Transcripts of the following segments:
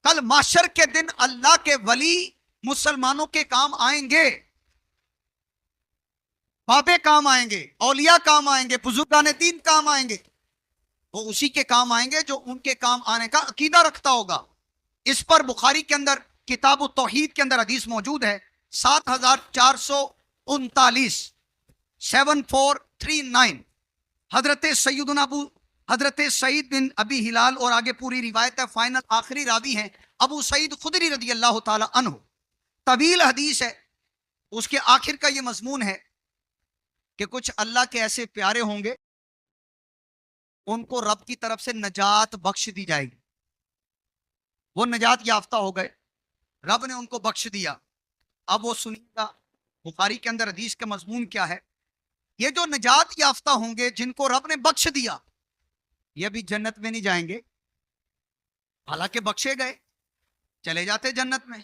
کل معاشر کے دن اللہ کے ولی مسلمانوں کے کام آئیں گے، بابے کام آئیں گے، اولیاء کام آئیں گے، بزرگان دین کام آئیں گے. وہ اسی کے کام آئیں گے جو ان کے کام آنے کا عقیدہ رکھتا ہوگا. اس پر بخاری کے اندر کتاب التوحید کے اندر حدیث موجود ہے 7439 7439. حضرت سعید بن ابی ہلال، اور آگے پوری روایت ہے، فائنل آخری راوی ہیں ابو سعید خدری رضی اللہ تعالی عنہ. طویل حدیث ہے. اس کے آخر کا یہ مضمون ہے کہ کچھ اللہ کے ایسے پیارے ہوں گے، ان کو رب کی طرف سے نجات بخش دی جائے گی. وہ نجات یافتہ ہو گئے، رب نے ان کو بخش دیا. اب وہ سنیے گا بخاری کے اندر حدیث کا مضمون کیا ہے. یہ جو نجات یافتہ ہوں گے جن کو رب نے بخش دیا، یہ بھی جنت میں نہیں جائیں گے، حالانکہ بخشے گئے، چلے جاتے جنت میں.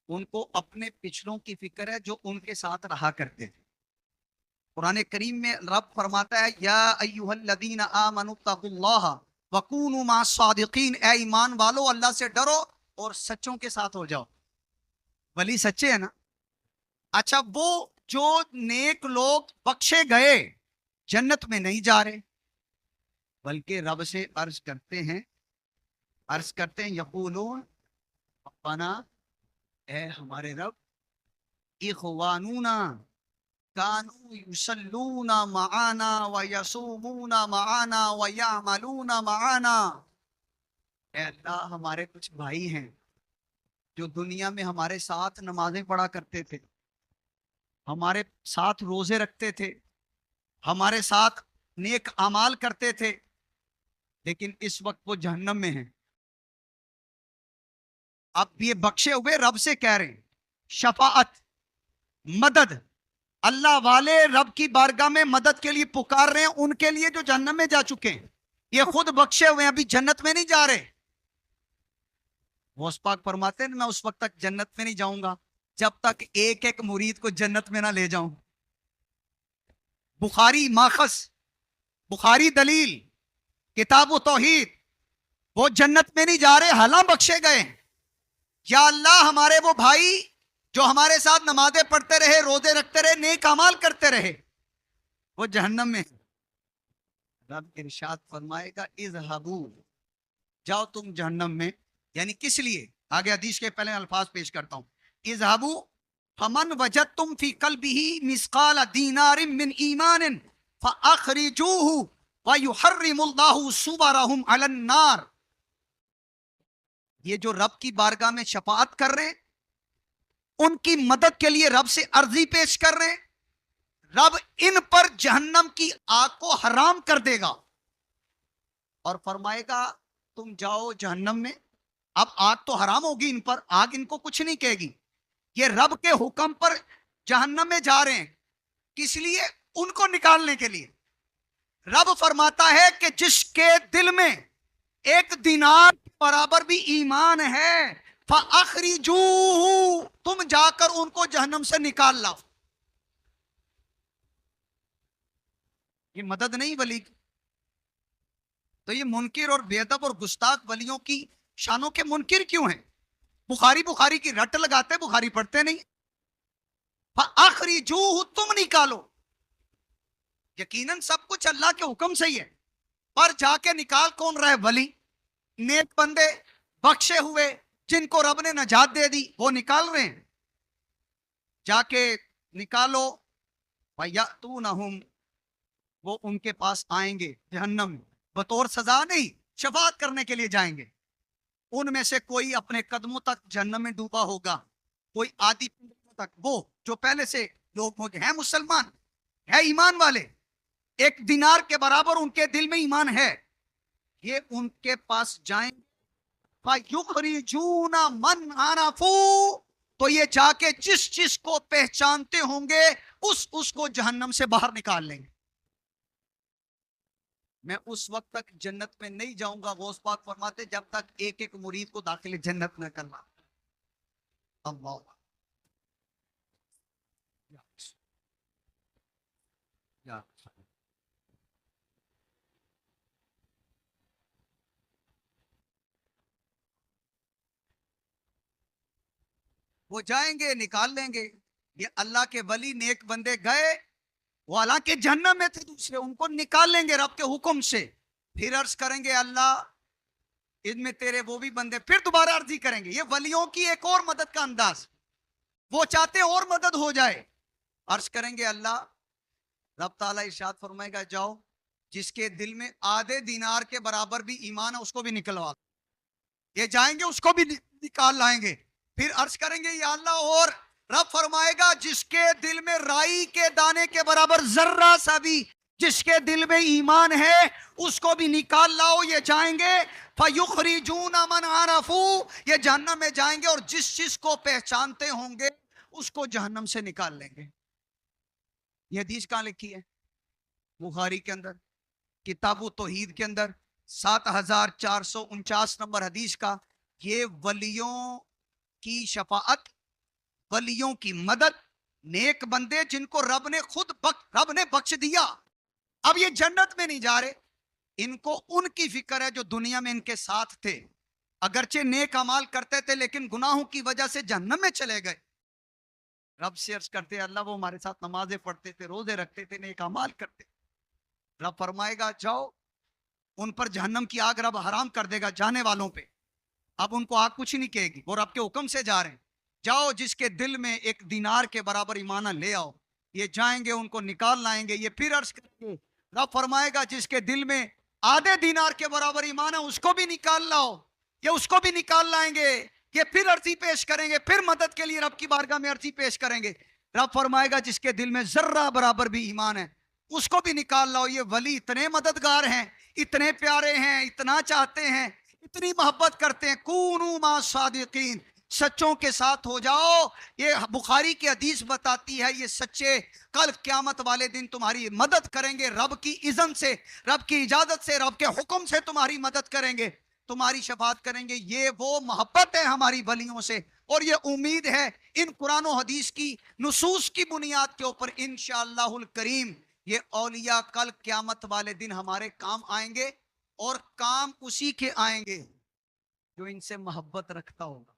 ان کو اپنے پچھلوں کی فکر ہے جو ان کے ساتھ رہا کرتے تھے. قرآن کریم میں رب فرماتا ہے یا ایھا الذین آمنوا اتقوا اللہ وکونوا مع الصادقین، اے ایمان والو اللہ سے ڈرو اور سچوں کے ساتھ ہو جاؤ. ولی سچے ہیں نا. اچھا، وہ جو نیک لوگ بخشے گئے جنت میں نہیں جا رہے، بلکہ رب سے عرض کرتے ہیں یقولون ربنا، اے ہمارے رب، اخوانونا کانوا یصلون معانا ویصومون معانا ویعملون معانا. اے اللہ، ہمارے کچھ بھائی ہیں جو دنیا میں ہمارے ساتھ نمازیں پڑھا کرتے تھے، ہمارے ساتھ روزے رکھتے تھے، ہمارے ساتھ نیک اعمال کرتے تھے، لیکن اس وقت وہ جہنم میں ہیں. اب یہ بخشے ہوئے رب سے کہہ رہے ہیں شفاعت، مدد. اللہ والے رب کی بارگاہ میں مدد کے لیے پکار رہے ہیں ان کے لیے جو جہنم میں جا چکے ہیں. یہ خود بخشے ہوئے ہیں، ابھی جنت میں نہیں جا رہے. غوث پاک فرماتے ہیں میں اس وقت تک جنت میں نہیں جاؤں گا جب تک ایک ایک مرید کو جنت میں نہ لے جاؤں. بخاری ماخذ، بخاری دلیل، کتاب و توحید. وہ جنت میں نہیں جا رہے، حالاں بخشے گئے. یا اللہ، ہمارے وہ بھائی جو ہمارے ساتھ نمازیں پڑھتے رہے، روزے رکھتے رہے، نیک اعمال کرتے رہے، وہ جہنم میں. رب ارشاد فرمائے گا اذهبوا، جاؤ تم جہنم میں. یعنی کس لیے؟ آگے حدیث کے پہلے الفاظ پیش کرتا ہوں. اذهبوا فمن وجدتم في قلبه مثقال دینار من ایمان فاخرجوه ويحرم الله صورهم على النار. یہ جو رب کی بارگاہ میں شفاعت کر رہے ہیں، ان کی مدد کے لیے رب سے عرضی پیش کر رہے ہیں، رب ان پر جہنم کی آگ کو حرام کر دے گا اور فرمائے گا تم جاؤ جہنم میں. اب آگ تو حرام ہوگی ان پر، آگ ان کو کچھ نہیں کہے گی. یہ رب کے حکم پر جہنم میں جا رہے ہیں، کس لیے؟ ان کو نکالنے کے لیے. رب فرماتا ہے کہ جس کے دل میں ایک دینار برابر بھی ایمان ہے فَأَخْرِجُوهُ، تم جا کر ان کو جہنم سے نکال لاؤ. یہ مدد نہیں ولی کی. تو یہ منکر اور بے ادب اور گستاخ ولیوں کی شانوں کے منکر کیوں ہیں؟ بخاری کی رٹ لگاتے، بخاری پڑھتے نہیں. فَأَخْرِجُوهُ، تم نکالو. یقیناً سب کچھ اللہ کے حکم سے ہی ہے، پر جا کے نکال کون رہے؟ ولی، نیک بندے، بخشے ہوئے جن کو رب نے نجات دے دی، وہ نکال رہے ہیں. جا کے نکالو. وَيَأْتُونَهُمْ، وہ ان کے پاس آئیں گے جہنم میں، بطور سزا نہیں، شفاعت کرنے کے لیے جائیں گے. ان میں سے کوئی اپنے قدموں تک جہنم میں ڈوبا ہوگا، کوئی آدھی پنڈلیوں تک. وہ جو پہلے سے لوگ ہیں مسلمان، ہے ایمان والے، ایک دینار کے برابر ان کے دل میں ایمان ہے، یہ ان کے پاس جائیں گے. فَيُخْرِجُونَ مَنْ عَرَفُوا، تو یہ جا کے جس جس کو پہچانتے ہوں گے اس کو جہنم سے باہر نکال لیں گے. میں اس وقت تک جنت میں نہیں جاؤں گا، غوث پاک فرماتے، جب تک ایک ایک مرید کو داخل جنت نہ کرنا. اللہ یا وہ جائیں گے نکال لیں گے. یہ اللہ کے ولی نیک بندے گئے, وہ حالانکہ جہنم میں تھے دوسرے, ان کو نکال لیں گے رب کے حکم سے. پھر عرض کریں گے اللہ ان میں تیرے وہ بھی بندے, پھر دوبارہ عرضی کریں گے. یہ ولیوں کی ایک اور مدد کا انداز, وہ چاہتے اور مدد ہو جائے. عرض کریں گے اللہ, رب تعالیٰ ارشاد فرمائے گا جاؤ جس کے دل میں آدھے دینار کے برابر بھی ایمان ہے اس کو بھی نکلوا. یہ جائیں گے اس کو بھی نکال لائیں گے. پھر عرض کریں گے یا اللہ, اور رب فرمائے گا جس کے دل میں رائی کے دانے کے برابر ذرہ سا بھی جس کے دل میں ایمان ہے اس کو بھی نکال لاؤ. یہ جائیں گے فَيُخْرِجُونَ مَنْ عَرَفُوا, یہ جہنم میں جائیں گے اور جس چیز کو پہچانتے ہوں گے اس کو جہنم سے نکال لیں گے. یہ حدیث کہاں لکھی ہے؟ بخاری کے اندر, کتاب توحید کے اندر 7449 نمبر حدیث کا. یہ ولیوں کی شفاعت, ولیوں کی مدد, نیک بندے جن کو رب نے خود رب نے بخش دیا, اب یہ جنت میں نہیں جا رہے, ان کو ان کی فکر ہے جو دنیا میں ان کے ساتھ تھے, اگرچہ نیک اعمال کرتے تھے لیکن گناہوں کی وجہ سے جہنم میں چلے گئے. رب سے عرض کرتے اللہ وہ ہمارے ساتھ نمازیں پڑھتے تھے, روزے رکھتے تھے, نیک اعمال کرتے. رب فرمائے گا جاؤ, ان پر جہنم کی آگ رب حرام کر دے گا جانے والوں پہ. اب ان کو آگ کچھ نہیں کہے گی, وہ رب کے حکم سے جا رہے ہیں. جاؤ جس کے دل میں ایک دینار کے برابر ایمان لے آؤ. یہ جائیں گے ان کو نکال لائیں گے. یہ پھر عرض کریں گے, رب فرمائے گا جس کے دل میں آدھے دینار کے برابر ایمان ہے اس کو بھی نکال لاؤ. یہ اس کو بھی نکال لائیں گے. یہ پھر عرضی پیش کریں گے, پھر مدد کے لیے رب کی بارگاہ میں عرضی پیش کریں گے. رب فرمائے گا جس کے دل میں ذرہ برابر بھی ایمان ہے اس کو بھی نکال لاؤ. یہ ولی اتنے مددگار ہیں, اتنے پیارے ہیں, اتنا چاہتے ہیں, اتنی محبت کرتے ہیں. کونوا مع صادقین, سچوں کے ساتھ ہو جاؤ. یہ بخاری کی حدیث بتاتی ہے یہ سچے کل قیامت والے دن تمہاری مدد کریں گے, رب کی اذن سے, رب کی اجازت سے, رب کے حکم سے تمہاری مدد کریں گے, تمہاری شفاعت کریں گے. یہ وہ محبت ہے ہماری ولیوں سے, اور یہ امید ہے ان قرآن و حدیث کی نصوص کی بنیاد کے اوپر انشاءاللہ الکریم یہ اولیاء کل قیامت والے دن ہمارے کام آئیں گے, اور کام اسی کے آئیں گے جو ان سے محبت رکھتا ہوگا.